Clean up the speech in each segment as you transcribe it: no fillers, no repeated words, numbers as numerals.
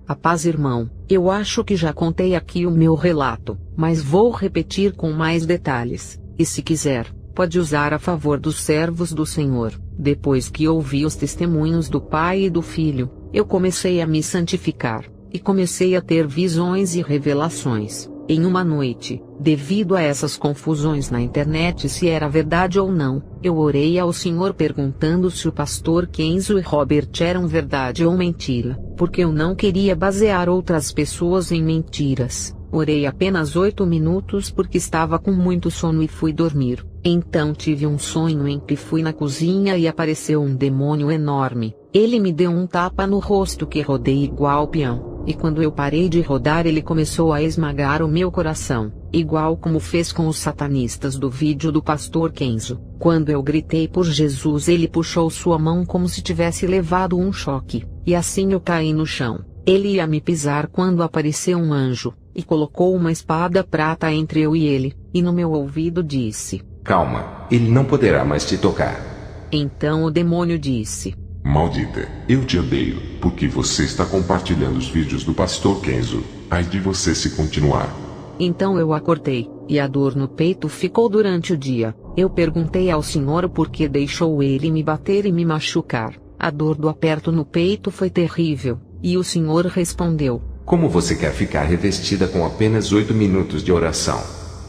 A paz, irmão. Eu acho que já contei aqui o meu relato, mas vou repetir com mais detalhes, e se quiser, pode usar a favor dos servos do Senhor. Depois que ouvi os testemunhos do Pai e do Filho, eu comecei a me santificar, e comecei a ter visões e revelações. Em uma noite, devido a essas confusões na internet se era verdade ou não, eu orei ao Senhor perguntando se o pastor Kenzo e Robert eram verdade ou mentira, porque eu não queria basear outras pessoas em mentiras. Orei apenas 8 minutos porque estava com muito sono e fui dormir. Então tive um sonho em que fui na cozinha e apareceu um demônio enorme. Ele me deu um tapa no rosto que rodei igual peão. E quando eu parei de rodar ele começou a esmagar o meu coração, igual como fez com os satanistas do vídeo do pastor Kenzo. Quando eu gritei por Jesus ele puxou sua mão como se tivesse levado um choque, e assim eu caí no chão. Ele ia me pisar quando apareceu um anjo, e colocou uma espada prata entre eu e ele, e no meu ouvido disse: "Calma, ele não poderá mais te tocar." Então o demônio disse: "Maldita, eu te odeio, porque você está compartilhando os vídeos do pastor Kenzo. Ai de você se continuar." Então eu acordei, e a dor no peito ficou durante o dia. Eu perguntei ao Senhor por que deixou ele me bater e me machucar. A dor do aperto no peito foi terrível, e o Senhor respondeu: "Como você quer ficar revestida com apenas 8 minutos de oração?"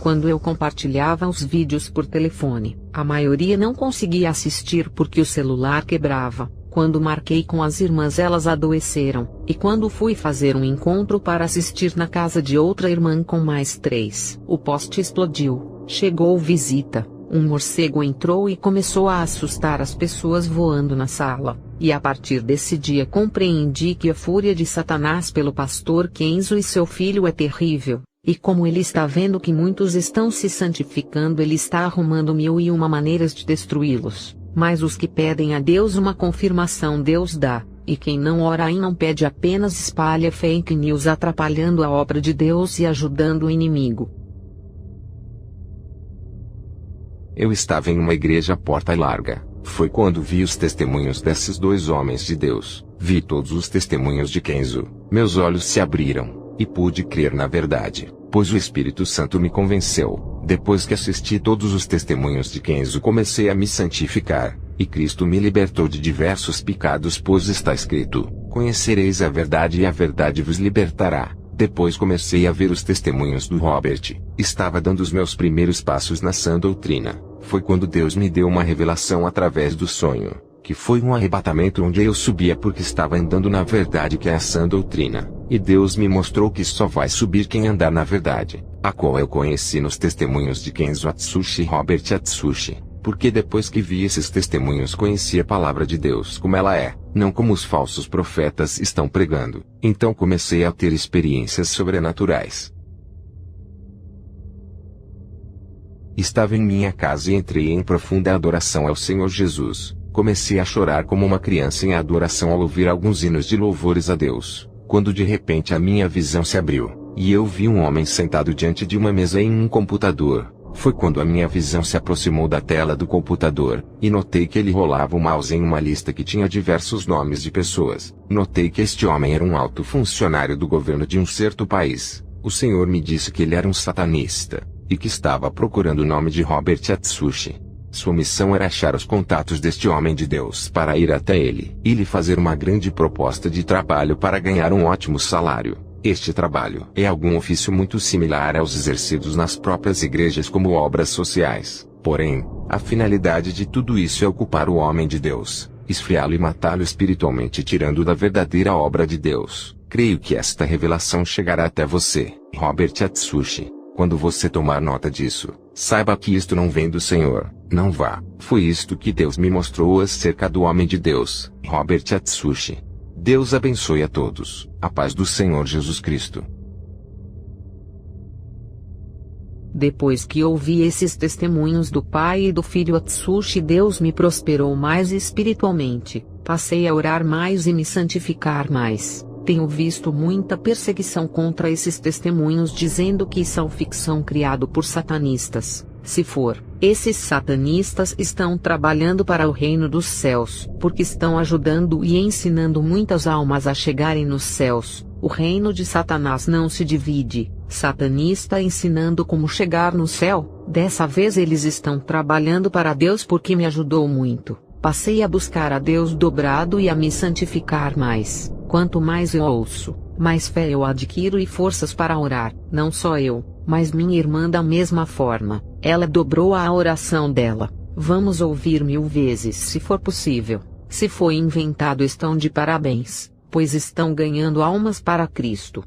Quando eu compartilhava os vídeos por telefone, a maioria não conseguia assistir porque o celular quebrava. Quando marquei com as irmãs elas adoeceram, e quando fui fazer um encontro para assistir na casa de outra irmã com mais 3, o poste explodiu. Chegou visita, um morcego entrou e começou a assustar as pessoas voando na sala, e a partir desse dia compreendi que a fúria de Satanás pelo pastor Kenzo e seu filho é terrível, e como ele está vendo que muitos estão se santificando ele está arrumando 1001 maneiras de destruí-los. Mas os que pedem a Deus uma confirmação Deus dá, e quem não ora e não pede apenas espalha fake news atrapalhando a obra de Deus e ajudando o inimigo. Eu estava em uma igreja porta larga. Foi quando vi os testemunhos desses dois homens de Deus. Vi todos os testemunhos de Kenzo. Meus olhos se abriram, e pude crer na verdade, pois o Espírito Santo me convenceu. Depois que assisti todos os testemunhos de Kenzo comecei a me santificar, e Cristo me libertou de diversos pecados pois está escrito: "Conhecereis a verdade e a verdade vos libertará." Depois comecei a ver os testemunhos do Robert. Estava dando os meus primeiros passos na sã doutrina. Foi quando Deus me deu uma revelação através do sonho, que foi um arrebatamento onde eu subia porque estava andando na verdade que é a sã doutrina. E Deus me mostrou que só vai subir quem andar na verdade, a qual eu conheci nos testemunhos de Kenzo Atsushi e Robert Atsushi, porque depois que vi esses testemunhos conheci a palavra de Deus como ela é, não como os falsos profetas estão pregando. Então comecei a ter experiências sobrenaturais. Estava em minha casa e entrei em profunda adoração ao Senhor Jesus. Comecei a chorar como uma criança em adoração ao ouvir alguns hinos de louvores a Deus, quando de repente a minha visão se abriu, e eu vi um homem sentado diante de uma mesa em um computador. Foi quando a minha visão se aproximou da tela do computador, e notei que ele rolava o mouse em uma lista que tinha diversos nomes de pessoas. Notei que este homem era um alto funcionário do governo de um certo país. O Senhor me disse que ele era um satanista, e que estava procurando o nome de Robert Atsushi. Sua missão era achar os contatos deste homem de Deus para ir até ele e lhe fazer uma grande proposta de trabalho para ganhar um ótimo salário. Este trabalho é algum ofício muito similar aos exercidos nas próprias igrejas como obras sociais. Porém, a finalidade de tudo isso é ocupar o homem de Deus, esfriá-lo e matá-lo espiritualmente tirando da verdadeira obra de Deus. Creio que esta revelação chegará até você, Robert Atsushi. Quando você tomar nota disso, saiba que isto não vem do Senhor, não vá. Foi isto que Deus me mostrou acerca do homem de Deus, Robert Atsushi. Deus abençoe a todos, a paz do Senhor Jesus Cristo. Depois que ouvi esses testemunhos do Pai e do Filho Atsushi Deus me prosperou mais espiritualmente, passei a orar mais e me santificar mais. Tenho visto muita perseguição contra esses testemunhos dizendo que são ficção criado por satanistas. Se for, esses satanistas estão trabalhando para o reino dos céus, porque estão ajudando e ensinando muitas almas a chegarem nos céus. O reino de Satanás não se divide. Satanista ensinando como chegar no céu. Dessa vez eles estão trabalhando para Deus porque me ajudou muito. Passei a buscar a Deus dobrado e a me santificar mais. Quanto mais eu ouço, mais fé eu adquiro e forças para orar. Não só eu, mas minha irmã da mesma forma. Ela dobrou a oração dela. Vamos ouvir 1000 vezes se for possível. Se foi inventado, estão de parabéns, pois estão ganhando almas para Cristo.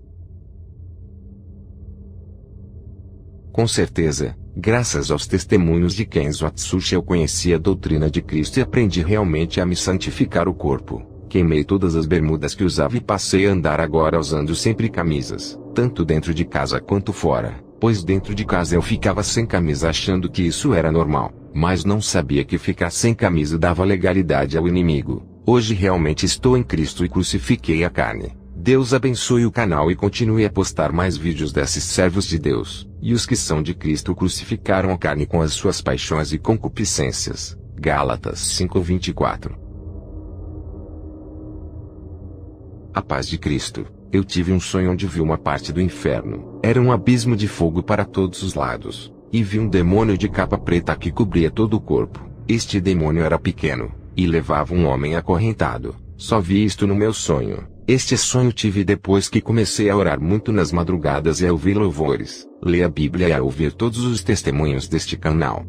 Com certeza, graças aos testemunhos de Kenzo Atsushi eu conheci a doutrina de Cristo e aprendi realmente a me santificar o corpo. Queimei todas as bermudas que usava e passei a andar agora usando sempre camisas, tanto dentro de casa quanto fora, pois dentro de casa eu ficava sem camisa achando que isso era normal, mas não sabia que ficar sem camisa dava legalidade ao inimigo. Hoje realmente estou em Cristo e crucifiquei a carne. Deus abençoe o canal e continue a postar mais vídeos desses servos de Deus. E os que são de Cristo crucificaram a carne com as suas paixões e concupiscências. Gálatas 5:24. A paz de Cristo. Eu tive um sonho onde vi uma parte do inferno. Era um abismo de fogo para todos os lados. E vi um demônio de capa preta que cobria todo o corpo. Este demônio era pequeno, e levava um homem acorrentado. Só vi isto no meu sonho. Este sonho tive depois que comecei a orar muito nas madrugadas e a ouvir louvores, ler a Bíblia e a ouvir todos os testemunhos deste canal.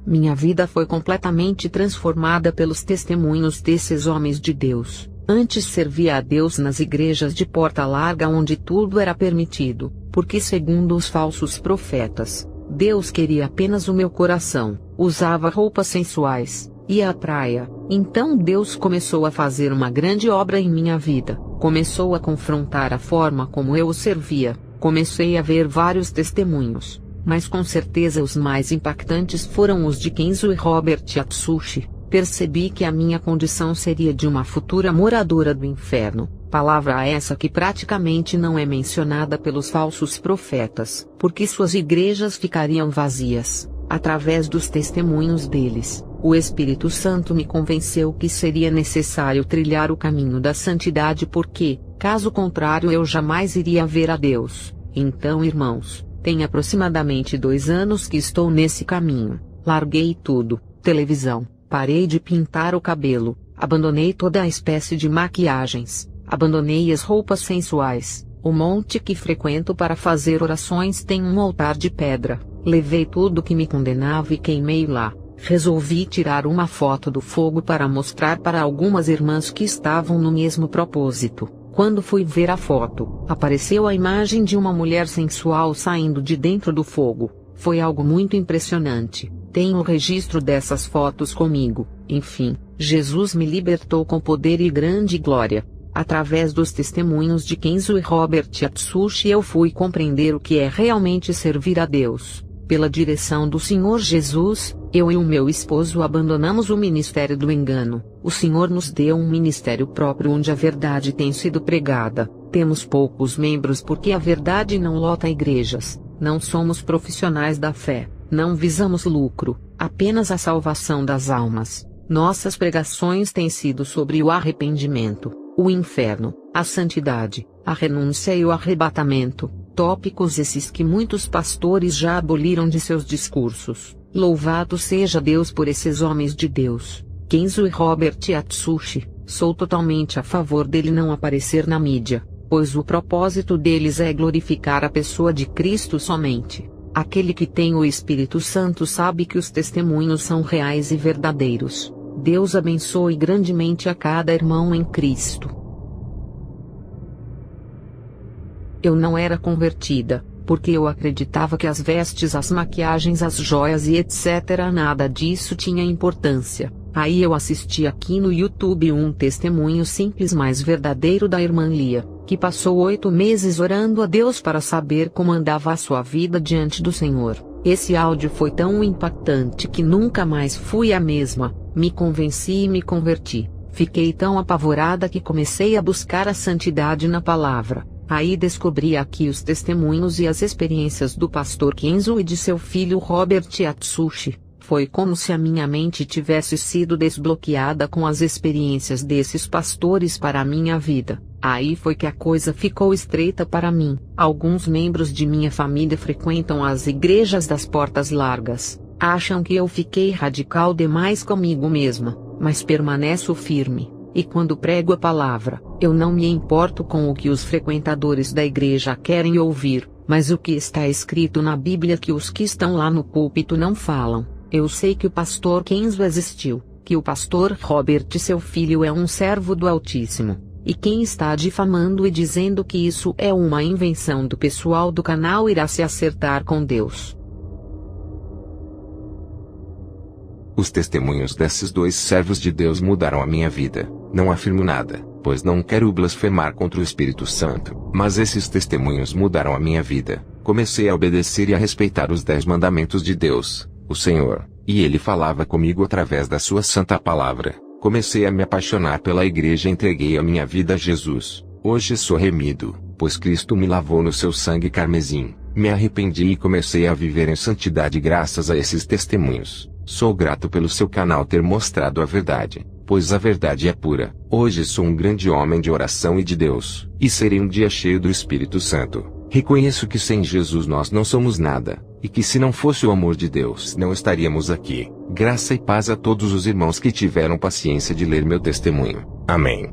Minha vida foi completamente transformada pelos testemunhos desses homens de Deus. Antes servia a Deus nas igrejas de porta larga onde tudo era permitido, porque segundo os falsos profetas, Deus queria apenas o meu coração. Usava roupas sensuais, ia à praia. Então Deus começou a fazer uma grande obra em minha vida. Começou a confrontar a forma como eu o servia. Comecei a ver vários testemunhos, mas com certeza os mais impactantes foram os de Kenzo e Robert Atsushi. Percebi que a minha condição seria de uma futura moradora do inferno, palavra essa que praticamente não é mencionada pelos falsos profetas, porque suas igrejas ficariam vazias. Através dos testemunhos deles, o Espírito Santo me convenceu que seria necessário trilhar o caminho da santidade porque, caso contrário, eu jamais iria ver a Deus. Então, irmãos, tem aproximadamente 2 anos que estou nesse caminho. Larguei tudo: televisão, parei de pintar o cabelo, abandonei toda a espécie de maquiagens, abandonei as roupas sensuais. O monte que frequento para fazer orações tem um altar de pedra. Levei tudo que me condenava e queimei lá. Resolvi tirar uma foto do fogo para mostrar para algumas irmãs que estavam no mesmo propósito. Quando fui ver a foto, apareceu a imagem de uma mulher sensual saindo de dentro do fogo. Foi algo muito impressionante. Tenho o registro dessas fotos comigo. Enfim, Jesus me libertou com poder e grande glória. Através dos testemunhos de Kenzo e Robert Atsushi eu fui compreender o que é realmente servir a Deus. Pela direção do Senhor Jesus, eu e o meu esposo abandonamos o ministério do engano. O Senhor nos deu um ministério próprio onde a verdade tem sido pregada. Temos poucos membros porque a verdade não lota igrejas. Não somos profissionais da fé. Não visamos lucro, apenas a salvação das almas. Nossas pregações têm sido sobre o arrependimento, o inferno, a santidade, a renúncia e o arrebatamento. Tópicos esses que muitos pastores já aboliram de seus discursos. Louvado seja Deus por esses homens de Deus. Kenzo e Robert Atsushi, sou totalmente a favor dele não aparecer na mídia, pois o propósito deles é glorificar a pessoa de Cristo somente. Aquele que tem o Espírito Santo sabe que os testemunhos são reais e verdadeiros. Deus abençoe grandemente a cada irmão em Cristo. Eu não era convertida, porque eu acreditava que as vestes, as maquiagens, as joias e etc. nada disso tinha importância. Aí eu assisti aqui no YouTube um testemunho simples mas verdadeiro da irmã Lia, que passou 8 meses orando a Deus para saber como andava a sua vida diante do Senhor. Esse áudio foi tão impactante que nunca mais fui a mesma. Me convenci e me converti. Fiquei tão apavorada que comecei a buscar a santidade na palavra. Aí descobri aqui os testemunhos e as experiências do pastor Kenzo e de seu filho Robert Atsushi. Foi como se a minha mente tivesse sido desbloqueada com as experiências desses pastores para a minha vida. Aí foi que a coisa ficou estreita para mim. Alguns membros de minha família frequentam as igrejas das portas largas. Acham que eu fiquei radical demais comigo mesma, mas permaneço firme. E quando prego a palavra, eu não me importo com o que os frequentadores da igreja querem ouvir, mas o que está escrito na Bíblia que os que estão lá no púlpito não falam. Eu sei que o pastor Kenzo existiu, que o pastor Robert, seu filho, é um servo do Altíssimo. E quem está difamando e dizendo que isso é uma invenção do pessoal do canal irá se acertar com Deus. Os testemunhos desses dois servos de Deus mudaram a minha vida. Não afirmo nada, pois não quero blasfemar contra o Espírito Santo, mas esses testemunhos mudaram a minha vida. Comecei a obedecer e a respeitar os 10 mandamentos de Deus, o Senhor, e Ele falava comigo através da sua santa palavra. Comecei a me apaixonar pela igreja e entreguei a minha vida a Jesus. Hoje sou remido, pois Cristo me lavou no seu sangue carmesim. Me arrependi e comecei a viver em santidade graças a esses testemunhos. Sou grato pelo seu canal ter mostrado a verdade, pois a verdade é pura. Hoje sou um grande homem de oração e de Deus, e serei um dia cheio do Espírito Santo. Reconheço que sem Jesus nós não somos nada, e que se não fosse o amor de Deus não estaríamos aqui. Graça e paz a todos os irmãos que tiveram paciência de ler meu testemunho. Amém.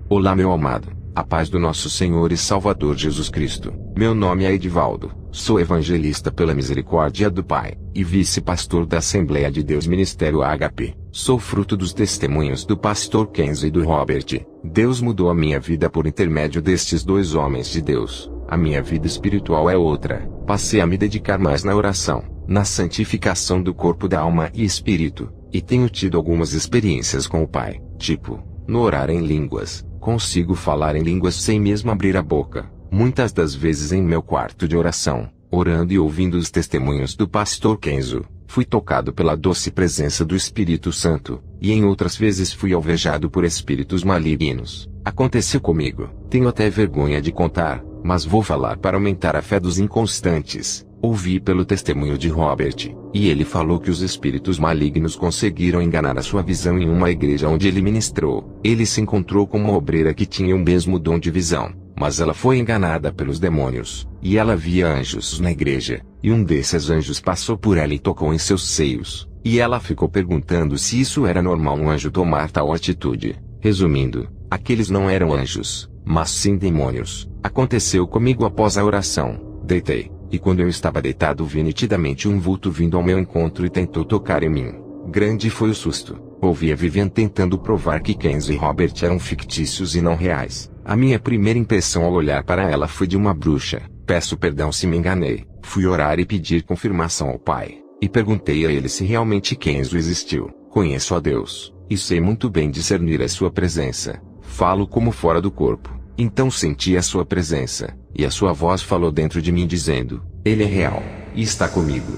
Olá, meu amado. A paz do nosso Senhor e Salvador Jesus Cristo. Meu nome é Edivaldo, sou evangelista pela misericórdia do Pai, e vice-pastor da Assembleia de Deus Ministério HP. Sou fruto dos testemunhos do pastor Kenzo e do Robert. Deus mudou a minha vida por intermédio destes dois homens de Deus. A minha vida espiritual é outra. Passei a me dedicar mais na oração, na santificação do corpo, da alma e espírito, e tenho tido algumas experiências com o Pai, tipo, no orar em línguas. Consigo falar em línguas sem mesmo abrir a boca, muitas das vezes em meu quarto de oração, orando e ouvindo os testemunhos do pastor Kenzo. Fui tocado pela doce presença do Espírito Santo, e em outras vezes fui alvejado por espíritos malignos. Aconteceu comigo, tenho até vergonha de contar, mas vou falar para aumentar a fé dos inconstantes. Ouvi pelo testemunho de Robert, e ele falou que os espíritos malignos conseguiram enganar a sua visão em uma igreja onde ele ministrou. Ele se encontrou com uma obreira que tinha o mesmo dom de visão, mas ela foi enganada pelos demônios, e ela via anjos na igreja, e um desses anjos passou por ela e tocou em seus seios, e ela ficou perguntando se isso era normal um anjo tomar tal atitude. Resumindo, aqueles não eram anjos, mas sim demônios. Aconteceu comigo após a oração. Deitei, e quando eu estava deitado vi nitidamente um vulto vindo ao meu encontro e tentou tocar em mim. Grande foi o susto. Ouvi a Vivian tentando provar que Kenzo e Robert eram fictícios e não reais. A minha primeira impressão ao olhar para ela foi de uma bruxa. Peço perdão se me enganei. Fui orar e pedir confirmação ao Pai, e perguntei a ele se realmente Kenzo existiu. Conheço a Deus, e sei muito bem discernir a sua presença. Falo como fora do corpo. Então senti a sua presença, e a sua voz falou dentro de mim dizendo, ele é real, e está comigo.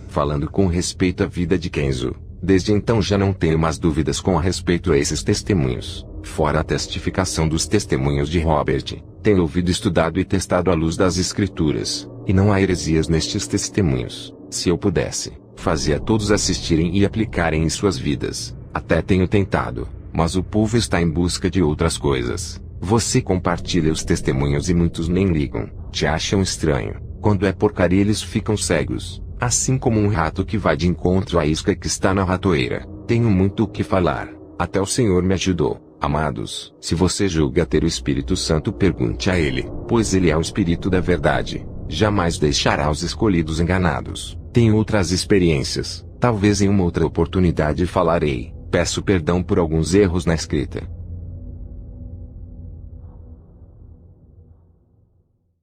Falando com respeito à vida de Kenzo, desde então já não tenho mais dúvidas com a respeito a esses testemunhos. Fora a testificação dos testemunhos de Robert, tenho ouvido, estudado e testado à luz das Escrituras, e não há heresias nestes testemunhos. Se eu pudesse, fazia todos assistirem e aplicarem em suas vidas. Até tenho tentado, mas o povo está em busca de outras coisas. Você compartilha os testemunhos e muitos nem ligam, te acham estranho. Quando é porcaria eles ficam cegos, assim como um rato que vai de encontro à isca que está na ratoeira. Tenho muito o que falar, até o Senhor me ajudou. Amados, se você julga ter o Espírito Santo, pergunte a Ele, pois Ele é o Espírito da verdade. Jamais deixará os escolhidos enganados. Tenho outras experiências, talvez em uma outra oportunidade falarei. Peço perdão por alguns erros na escrita.